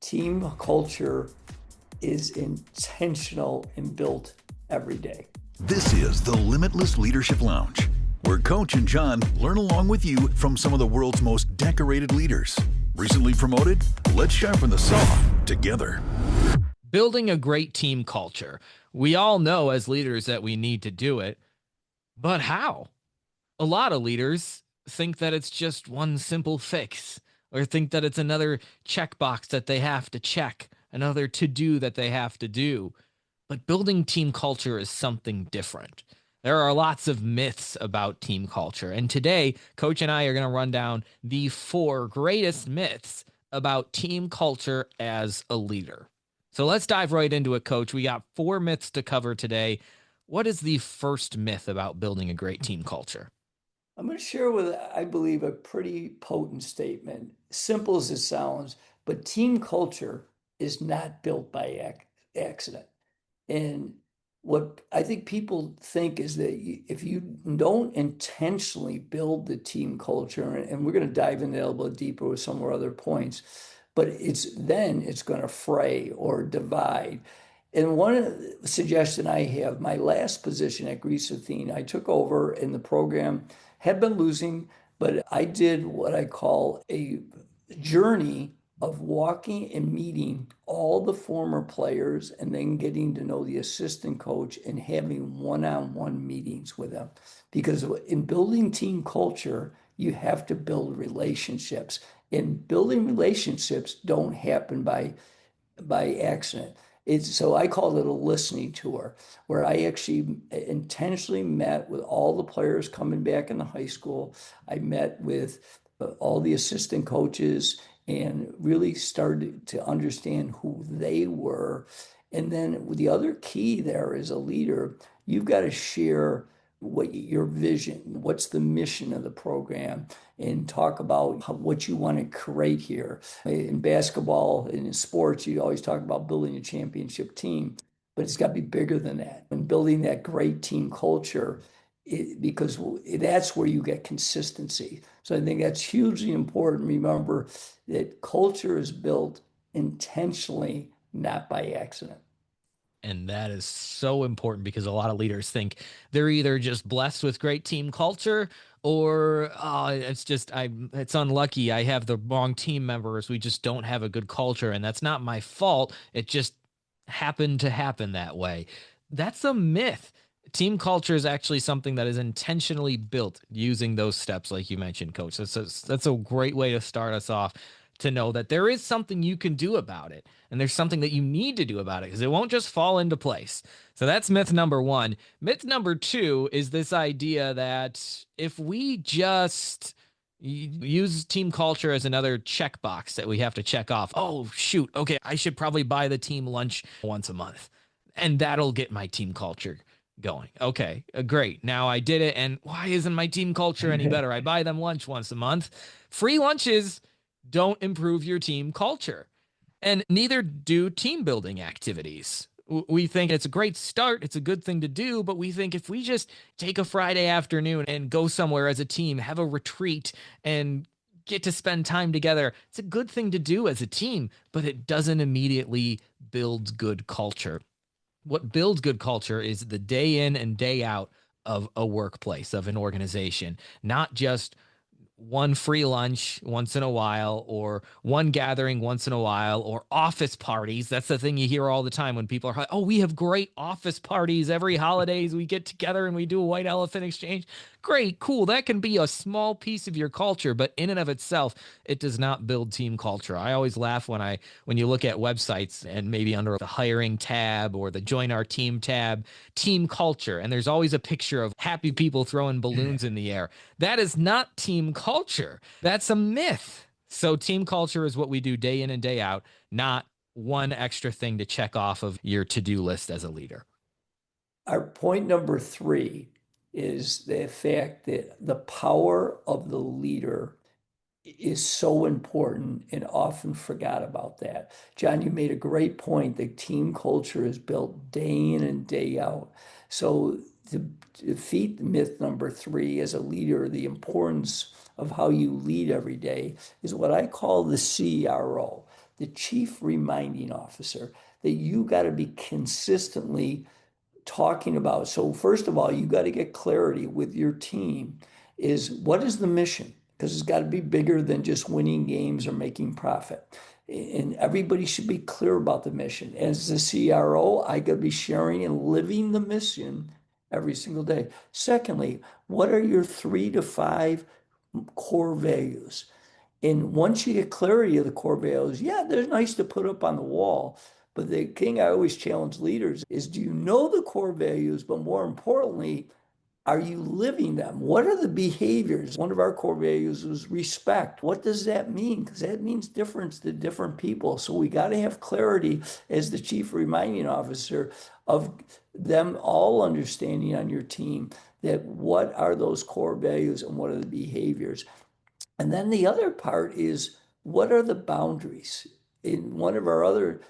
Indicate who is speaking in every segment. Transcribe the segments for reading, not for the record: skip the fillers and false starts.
Speaker 1: Team culture is intentional and built every day.
Speaker 2: This is the Limitless Leadership Lounge, where Coach and Jon learn along with you from some of the world's most decorated leaders. Recently promoted, let's sharpen the saw together.
Speaker 3: Building a great team culture. We all know as leaders that we need to do it, but how? A lot of leaders think that it's just one simple fix, or think that it's another checkbox that they have to check, another to-do that they have to do. But building team culture is something different. There are lots of myths about team culture, and today, Coach and I are going to run down the 4 greatest myths about team culture as a leader. So let's dive right into it, Coach. We got 4 myths to cover today. What is the first myth about building a great team culture?
Speaker 1: I'm going to share with, I believe, a pretty potent statement. Simple as it sounds, but team culture is not built by accident. And what I think people think is that if you don't intentionally build the team culture, and we're going to dive into that a little bit deeper with some of our other points, but it's going to fray or divide. And one suggestion I have, my last position at Greece Athene, I took over in the program, had been losing, but I did what I call a journey of walking and meeting all the former players and then getting to know the assistant coach and having one-on-one meetings with them. Because in building team culture, you have to build relationships. And building relationships don't happen by accident. So I call it a listening tour, where I actually intentionally met with all the players coming back in the high school. I met with all the assistant coaches and really started to understand who they were. And then the other key there as a leader, you've got to share what your vision, what's the mission of the program, and talk about what you want to create here. In basketball and in sports, you always talk about building a championship team, but it's got to be bigger than that. And building that great team culture, because that's where you get consistency. So I think that's hugely important. Remember that culture is built intentionally, not by accident.
Speaker 3: And that is so important because a lot of leaders think they're either just blessed with great team culture or it's unlucky. I have the wrong team members. We just don't have a good culture. And that's not my fault. It just happened to happen that way. That's a myth. Team culture is actually something that is intentionally built using those steps, like you mentioned, Coach. That's a great way to start us off, to know that there is something you can do about it. And there's something that you need to do about it because it won't just fall into place. So that's myth number 1. Myth number 2 is this idea that if we just use team culture as another checkbox that we have to check off. Oh, shoot. Okay, I should probably buy the team lunch once a month. And that'll get my team culture going. Okay, great. Now I did it. And why isn't my team culture any better? I buy them lunch once a month. Free lunches don't improve your team culture, and neither do team building activities. We think it's a great start. It's a good thing to do, but we think if we just take a Friday afternoon and go somewhere as a team, have a retreat and get to spend time together, it's a good thing to do as a team, but it doesn't immediately build good culture. What builds good culture is the day in and day out of a workplace, of an organization, not just one free lunch once in a while, or one gathering once in a while, or office parties. That's the thing you hear all the time when people are like, oh, we have great office parties every holidays. We get together and we do a white elephant exchange. Great, cool. That can be a small piece of your culture, but in and of itself, it does not build team culture. I always laugh when you look at websites and maybe under the hiring tab or the join our team tab, team culture, and there's always a picture of happy people throwing balloons in the air. That is not team culture. That's a myth. So team culture is what we do day in and day out, not one extra thing to check off of your to-do list as a leader.
Speaker 1: Our point number 3 is the fact that the power of the leader is so important and often forgot about that. Jon, you made a great point that team culture is built day in and day out. So to defeat myth number 3 as a leader, the importance of how you lead every day is what I call the CRO. the chief reminding officer that you got to be consistently talking about. So first of all, you got to get clarity with your team is what is the mission? Because it's got to be bigger than just winning games or making profit. And everybody should be clear about the mission. As the CRO, I got to be sharing and living the mission every single day. Secondly, what are your 3 to 5 core values? And once you get clarity of the core values, yeah, they're nice to put up on the wall. But the thing I always challenge leaders is, do you know the core values? But more importantly, are you living them? What are the behaviors? One of our core values was respect. What does that mean? Because that means difference to different people. So we got to have clarity as the chief reminding officer of them all understanding on your team that what are those core values and what are the behaviors. And then the other part is what are the boundaries? In one of our other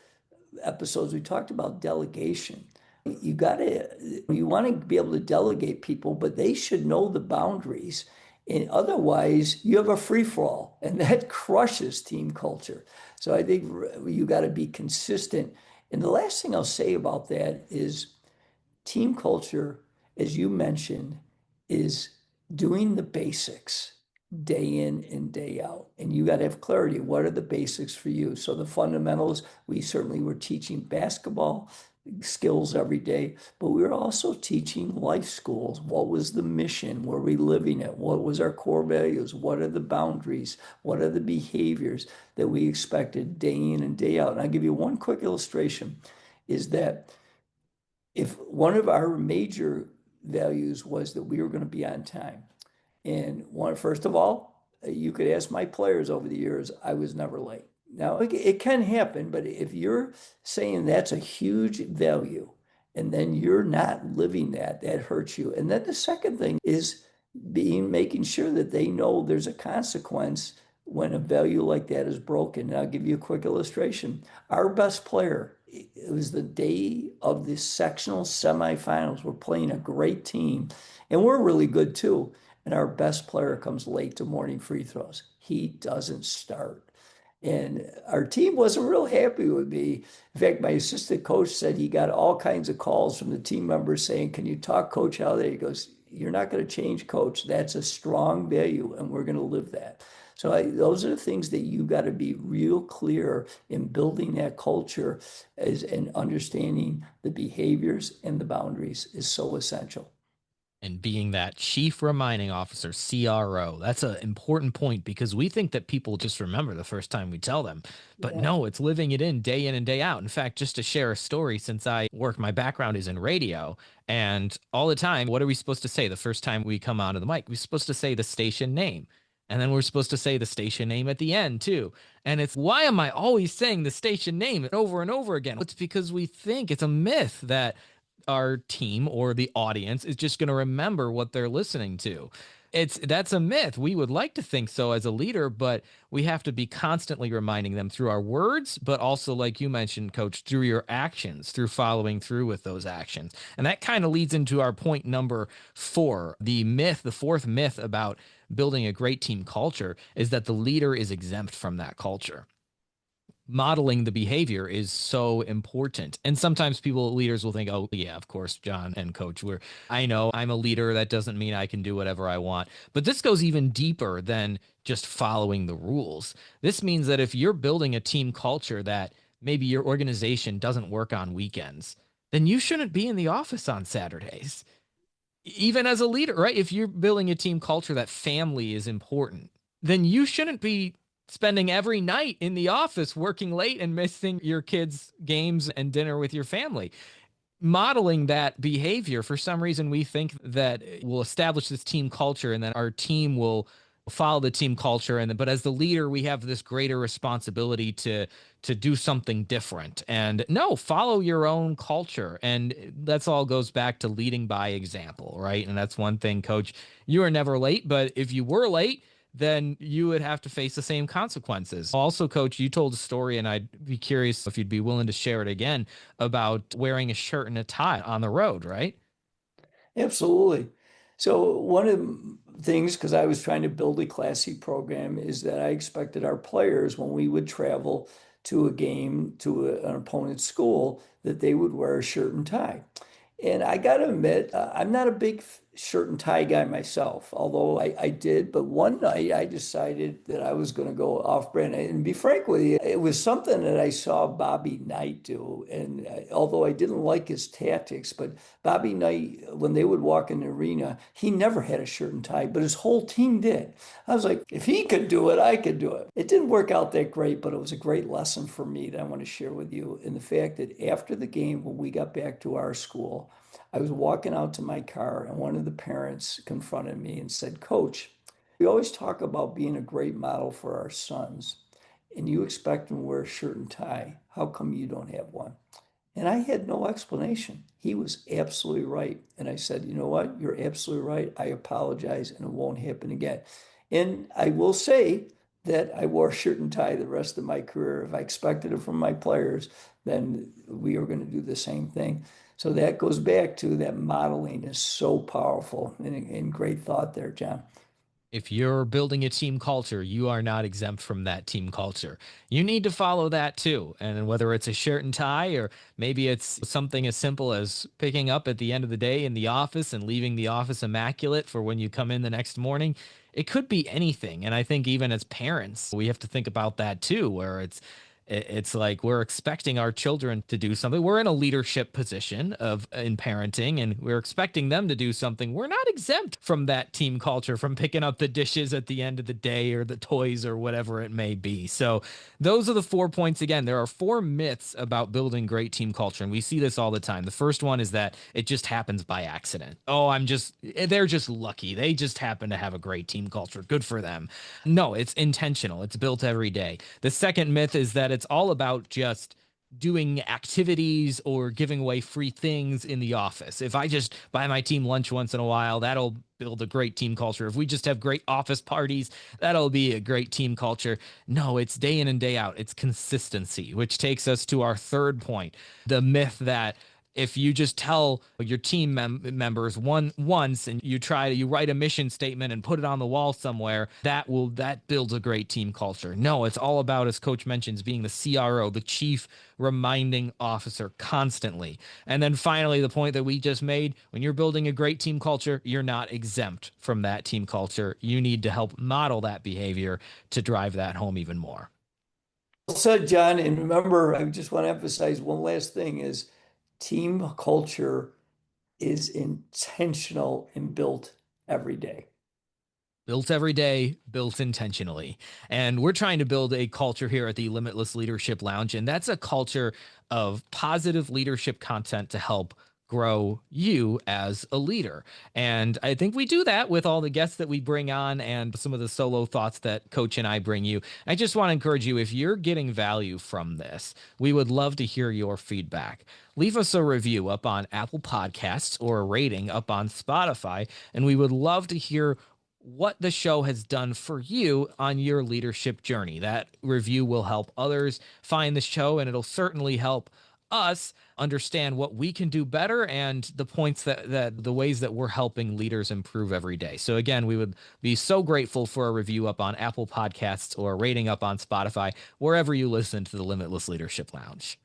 Speaker 1: episodes, we talked about delegation. You want to be able to delegate people, but they should know the boundaries. And otherwise, you have a free for all, and that crushes team culture. So I think you got to be consistent. And the last thing I'll say about that is team culture, as you mentioned, is doing the basics day in and day out. And you got to have clarity. What are the basics for you? So the fundamentals, we certainly were teaching basketball skills every day, but we were also teaching life skills. What was the mission? Were we living it? What was our core values? What are the boundaries? What are the behaviors that we expected day in and day out? And I'll give you one quick illustration is that if one of our major values was that we were going to be on time. And one, first of all, you could ask my players over the years, I was never late. Now, it can happen, but if you're saying that's a huge value and then you're not living that, that hurts you. And then the second thing is making sure that they know there's a consequence when a value like that is broken. And I'll give you a quick illustration. Our best player, it was the day of the sectional semifinals. We're playing a great team, and we're really good too. And our best player comes late to morning free throws. He doesn't start. And our team wasn't real happy with me. In fact, my assistant coach said he got all kinds of calls from the team members saying, can you talk Coach out there? He goes, you're not going to change, Coach. That's a strong value, and we're going to live that. So those are the things that you got to be real clear in building that culture and understanding the behaviors and the boundaries is so essential.
Speaker 3: And being that chief reminding officer, CRO, that's an important point because we think that people just remember the first time we tell them. But
Speaker 1: Yeah.
Speaker 3: no, it's living it in and day out. In fact, just to share a story, since I work, my background is in radio, and all the time, what are we supposed to say the first time we come onto the mic? We're supposed to say the station name. And then we're supposed to say the station name at the end, too. And it's why am I always saying the station name over and over again? It's because we think it's a myth that our team or the audience is just going to remember what they're listening to. That's a myth. We would like to think so as a leader, but we have to be constantly reminding them through our words, but also, like you mentioned, Coach, through your actions, through following through with those actions. And that kind of leads into our point number 4. The myth, the fourth myth about building a great team culture is that the leader is exempt from that culture. Modeling the behavior is so important. And sometimes leaders will think, oh, yeah, of course, Jon and Coach, I know I'm a leader. That doesn't mean I can do whatever I want. But this goes even deeper than just following the rules. This means that if you're building a team culture that maybe your organization doesn't work on weekends, then you shouldn't be in the office on Saturdays. Even as a leader, right? If you're building a team culture that family is important, then you shouldn't be spending every night in the office working late and missing your kids' games and dinner with your family. Modeling that behavior, for some reason, we think that will establish this team culture and then our team will follow the team culture. But as the leader, we have this greater responsibility to do something different. And no, follow your own culture. And that's all goes back to leading by example, right? And that's one thing, Coach, you are never late, but if you were late, then you would have to face the same consequences. Also, Coach, you told a story, and I'd be curious if you'd be willing to share it again about wearing a shirt and a tie on the road, right?
Speaker 1: Absolutely. So one of the things, because I was trying to build a classy program, is that I expected our players, when we would travel, to a game, to an opponent's school, that they would wear a shirt and tie. And I got to admit, I'm not a big shirt and tie guy myself, although I did. But one night I decided that I was going to go off brand. And be frank with you, it was something that I saw Bobby Knight do. And although I didn't like his tactics, but Bobby Knight, when they would walk in the arena, he never had a shirt and tie, but his whole team did. I was like, if he could do it, I could do it. It didn't work out that great, but it was a great lesson for me that I want to share with you. In the fact that after the game, when we got back to our school, I was walking out to my car, and one of the parents confronted me and said, Coach, we always talk about being a great model for our sons, and you expect them to wear a shirt and tie. How come you don't have one? And I had no explanation. He was absolutely right. And I said, you know what? You're absolutely right. I apologize, and it won't happen again. And I will say that I wore a shirt and tie the rest of my career. If I expected it from my players, then we were going to do the same thing. So that goes back to that modeling is so powerful, and great thought there, John.
Speaker 3: If you're building a team culture, you are not exempt from that team culture. You need to follow that too. And whether it's a shirt and tie, or maybe it's something as simple as picking up at the end of the day in the office and leaving the office immaculate for when you come in the next morning, it could be anything. And I think even as parents, we have to think about that too, where it's like we're expecting our children to do something. We're in a leadership position of in parenting, and we're expecting them to do something. We're not exempt from that team culture, from picking up the dishes at the end of the day or the toys or whatever it may be. So those are the 4 points. Again, there are 4 myths about building great team culture, and we see this all the time. The first one is that it just happens by accident. Oh, they're just lucky. They just happen to have a great team culture. Good for them. No, it's intentional. It's built every day. The second myth is that it's all about just doing activities or giving away free things in the office. If I just buy my team lunch once in a while, that'll build a great team culture. If we just have great office parties, that'll be a great team culture. No, it's day in and day out. It's consistency, which takes us to our third point, the myth that if you just tell your team members once and you write a mission statement and put it on the wall somewhere, that builds a great team culture. No, it's all about, as Coach mentions, being the CRO, the chief reminding officer constantly. And then finally, the point that we just made, when you're building a great team culture, you're not exempt from that team culture. You need to help model that behavior to drive that home even more.
Speaker 1: Well said, John. And remember, I just want to emphasize one last thing is team culture is intentional and built every day.
Speaker 3: Built every day, built intentionally. And we're trying to build a culture here at the Limitless Leadership Lounge. And that's a culture of positive leadership content to help grow you as a leader. And I think we do that with all the guests that we bring on and some of the solo thoughts that Coach and I bring you. I just want to encourage you, if you're getting value from this, we would love to hear your feedback. Leave us a review up on Apple Podcasts or a rating up on Spotify. And we would love to hear what the show has done for you on your leadership journey. That review will help others find the show, and it'll certainly help us understand what we can do better and the points that the ways that we're helping leaders improve every day. So again, we would be so grateful for a review up on Apple Podcasts or a rating up on Spotify, wherever you listen to the Limitless Leadership Lounge.